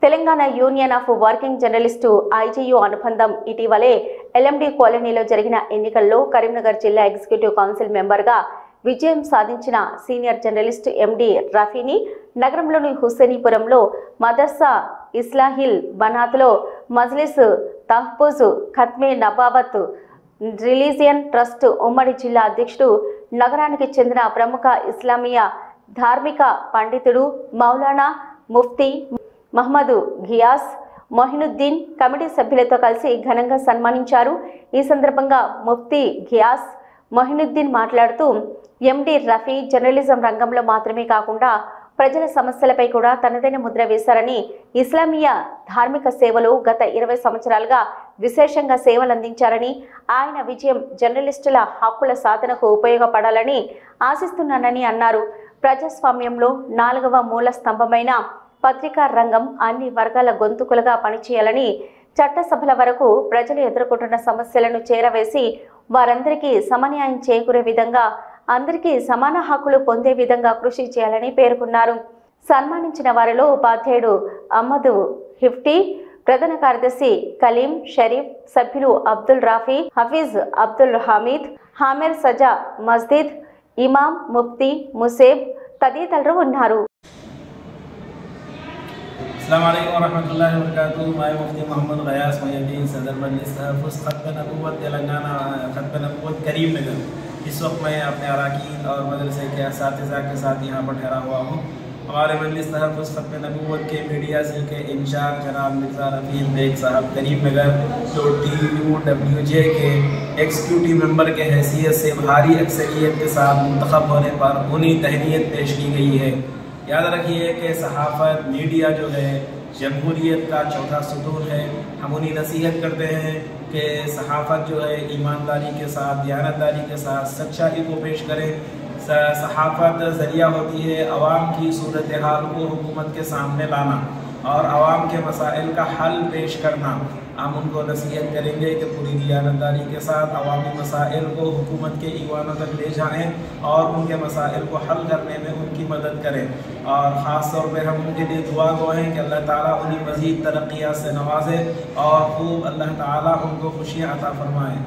Telangana union of working journalist IGU అనుబంధం ఇటీవలే LMD కాలనీలో జరిగిన ఎన్నికల్లో కరీంనగర్ జిల్లా ఎగ్జిక్యూటివ్ కౌన్సిల్ మెంబర్గా విజయం సాధించిన సీనియర్ జర్నలిస్ట్ ఎండి రఫీని నగరంలోని హుస్సేనీపురంలో మదర్సా ఇస్లాహిల్ బనాత్లో మజ్లిస్ తహ్ఫుజ్ ఖత్మే నబావత్ రిలీజియన్ ట్రస్ట్ ఉమ్మడి జిల్లా అధ్యక్షుడు నగరానికి చెందిన ప్రముఖ ఇస్లామియా ధార్మిక పండితుడు మౌలానా ముఫ్తీ మహమ్మద్ ఘియాస్ మొహినుద్దీన్ కమిటీ సభ్యులతో కలిసి ఘనంగా సన్మానించారు। ఈ సందర్భంగా ముఫ్తీ ఘియాస్ మొహినుద్దీన్ మాట్లాడుతూ ఎండి రఫీ జర్నలిజం రంగంలో మాత్రమే కాకుండా ప్రజల సమస్యలపై కూడా తనదైన ముద్ర వేశారని, ఇస్లామియా ధార్మిక సేవలు గత 20 సంవత్సరాలుగా విశేషంగా సేవలందించారని, ఆయన విజయం జర్నలిస్టుల హక్కుల సాధనకు ఉపయోగపడాలని ఆశిస్తున్నానని అన్నారు। ప్రజాస్వామ్యంలో 4వ మూల స్తంభమైన పత్రికా రంగం అన్ని వర్గాల గొంతుకులుగా పనిచేయాలని, చట్టసభల వరకు ప్రజలు ఎదుర్కొంటున్న సమస్యలను చేరవేసి వారందరికీ సమన్యాయం చేకూరే విధంగా అందరికీ సమాన హక్కులు పొందే విధంగా కృషి చేయాలని పేర్కొన్నారు। సన్మానించిన వారిలో ఉపాధ్యాయుడు అహ్మద్ హిఫ్టీ, ప్రధాన కార్యదర్శి కలీం షరీఫ్, సభ్యులు అబ్దుల్ రాఫీ, హఫీజ్ అబ్దుల్ హమీద్, హామిర్ సజా మస్జిద్ ఇమాం, ముఫ్తీ ముసేబ్ తదితరులు ఉన్నారు। अस्सलामुअलैकुम वरहमतुल्लाहि वबरकातुहू। मैं मुफ्ती मोहम्मद गयास मोइनुद्दीन सदर मजलिस तहफ़्फ़ुज़ ख़त्मे नबूवत तेलंगाना ख़त्मे नबूवत करीमनगर। इस वक्त मैं अपने अराकीन और मदरसे के असातिज़ा के साथ यहाँ पर ठहरा हुआ हूँ। हमारे मजलिस तहफ़्फ़ुज़ ख़त्मे नबूवत के मीडिया सेल के इंचार्ज जनाब मिर्ज़ा रफ़ी बेग साहब करीमनगर, जो TUWJ के एग्जीक्यूटिव मेंबर के हैसियत से भारी अक्सरियत के साथ मुंतखब होने पर उन्हें तहनीत पेश की गई है। याद रखिए कि सहाफ़त मीडिया जो है जमहूरियत का चौथा सुतून है। हम उन्हें नसीहत करते हैं कि सहाफ़त जो है ईमानदारी के साथ, दयानतदारी के साथ सच्चाई को पेश करें। सहाफ़त ज़रिया होती है अवाम की सूरत हाल को हुकूमत के सामने लाना और अवाम के मसाइल का हल पेश करना। हम उनको नसीहत करेंगे कि पूरी दयानतदारी के साथ अवामी मसाइल को हुकूमत के ईवानों तक ले जाएँ और उनके मसाइल को हल करने में उनकी मदद करें। और ख़ास तौर पर हम उनके लिए दुआ गो हैं कि अल्लाह ताला उन्हें मज़ीद तरक्कियात से नवाज़े और खूब अल्लाह ताला उनको खुशियाँ अता फरमाएँ।